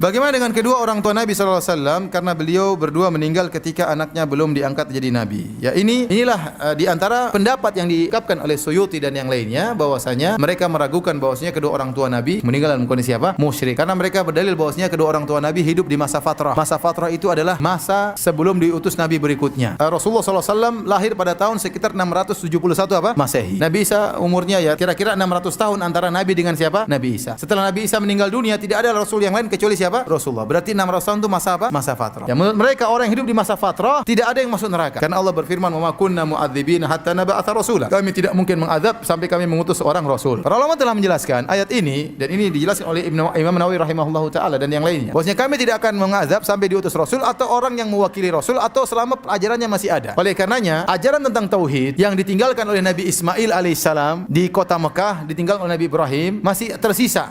Bagaimana dengan kedua orang tua Nabi sallallahu alaihi wasallam karena beliau berdua meninggal ketika anaknya belum diangkat jadi nabi. Ya inilah di antara pendapat yang diungkapkan oleh Suyuti dan yang lainnya bahwasanya mereka meragukan bahwasanya kedua orang tua Nabi meninggal dalam kondisi apa? Musyrik. Karena mereka berdalil bahwasanya kedua orang tua Nabi hidup di masa fatrah. Masa fatrah itu adalah masa sebelum diutus Nabi berikutnya. Rasulullah sallallahu alaihi wasallam lahir pada tahun sekitar 671 apa? Masehi. Nabi Isa umurnya ya kira-kira 600 tahun antara Nabi dengan siapa? Nabi Isa. Setelah Nabi Isa meninggal dunia tidak ada rasul yang lain kecuali siapa? Rasulullah. Berarti 600 tahun itu masa apa? Masa fatrah. Ya, menurut mereka orang yang hidup di masa fatrah tidak ada yang masuk neraka. Karena Allah berfirman, "Wa ma kunna mu'adzibina hatta nab'atsa rasula." Kami tidak mungkin mengazab sampai kami mengutus seorang rasul. Para ulama telah menjelaskan ayat ini dan ini dijelaskan oleh Imam Nawawi rahimahullahu taala dan yang lainnya. Bahwasanya kami tidak akan mengazab sampai diutus rasul atau orang yang mewakili rasul atau selama ajarannya masih ada. Oleh karenanya, ajaran tentang tauhid yang ditinggalkan oleh Nabi Ismail alaihissalam di kota Mekah, ditinggalkan oleh Nabi Ibrahim masih tersisa.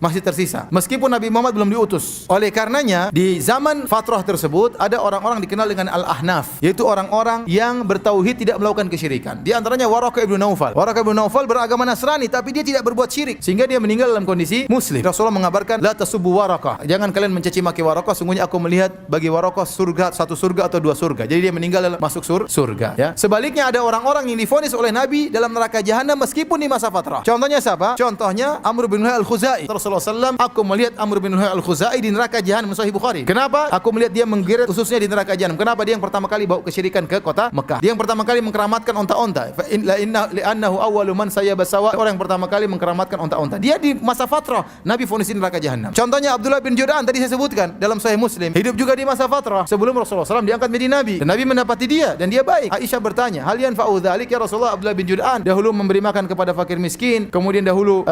Meskipun Nabi Muhammad belum diutus. Oleh karenanya, di zaman fatrah tersebut ada orang-orang dikenal dengan Al-Ahnaf, yaitu orang-orang yang bertauhid tidak melakukan kesyirikan. Di antaranya Waraqah ibn Naufal. Waraqah ibn Naufal beragama Nasrani tapi dia tidak berbuat syirik sehingga dia meninggal dalam kondisi muslim. Rasulullah mengabarkan, "La tasubbu Waraqah." Jangan kalian mencaci maki Waraqah, sungguhnya aku melihat bagi Waraqah surga, satu surga atau dua surga. Jadi dia meninggal dalam masuk surga, ya. Sebaliknya ada orang-orang yang divonis oleh Nabi dalam neraka jahanam meskipun di masa fatrah. Contohnya siapa? Contohnya Amr bin Luhai al-Khuzai. Rasulullah sallallahu aku melihat Amr bin Luhai al-Khuzai di neraka jahanam, Sahih Bukhari. Kenapa? Aku melihat dia menggeret khususnya di neraka jahanam. Kenapa? Dia yang pertama kali bawa kesyirikan ke kota Mekah. Dia yang pertama kali mengkeramatkan onta-onta. Fa inna li'annahu awwalu man sayyaba sawa. Orang yang pertama kali mengkeramatkan onta-onta. Dia di masa fatrah Nabi vonis di neraka jahanam. Contohnya Abdullah bin Jud'an tadi saya sebutkan dalam Sahih Muslim. Hidup juga di masa fatrah sebelum Rasulullah SAW diangkat menjadi nabi. Dan Nabi mendapati dia dan dia baik. Aisyah bertanya, "Hal yanfa'u dzalik ya Rasulullah?" Abdullah bin Jud'an dahulu memberi makan kepada fakir miskin, kemudian dahulu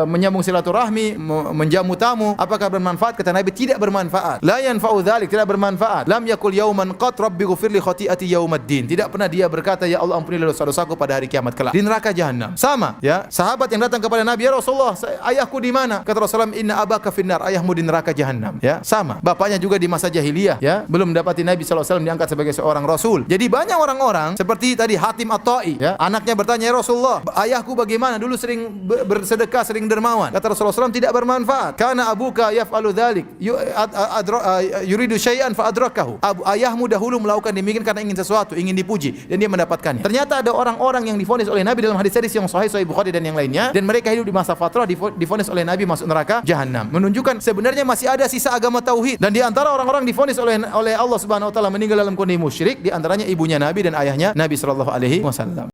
menyambung silaturahmi, menjamu tamu. Apakah bermanfaat? Kata Nabi, tidak bermanfaat. La yanfa'u dzalik, tidak bermanfaat. Lam yakul yauman qat rabbi ghfir li khati'ati yaumaddin. Tidak pernah dia berkata, "Ya Allah, ampunilah dosa-dosaku pada hari kiamat kelak." Di neraka jahanam. Sama, ya. Sahabat yang datang kepada Nabi, "Ya Rasulullah, ayahku di mana?" Kata Rasulullah, "Inna abaka finnar." Ayahmu di neraka jahanam. Ya, sama. Bapaknya juga di masa jahiliyah, ya. Belum mendapati Nabi sallallahu alaihi wasallam diangkat sebagai seorang rasul. Jadi banyak orang-orang seperti tadi Hatim At-Tai, ya. Anaknya bertanya, "Ya Rasulullah, ayahku bagaimana? Dulu sering bersedekah, sering dermawan." Kata Rasulullah SAW, tidak bermanfaat. Karena abuka yaf'alu dzalik yuridu syai'an fa adrakahu. Ayahmu dahulu melakukan demikian karena ingin sesuatu, ingin dipuji dan dia mendapatkannya. Ternyata ada orang-orang yang divonis oleh Nabi dalam hadis-hadis yang sahih Bukhari dan yang lainnya dan mereka hidup di masa fatrah divonis oleh Nabi masuk neraka jahanam. Menunjukkan sebenarnya masih ada sisa agama tauhid dan di antara orang-orang divonis oleh Allah Subhanahu wa taala meninggal dalam kondisi musyrik di antaranya ibunya Nabi dan ayahnya Nabi sallallahu alaihi wasallam.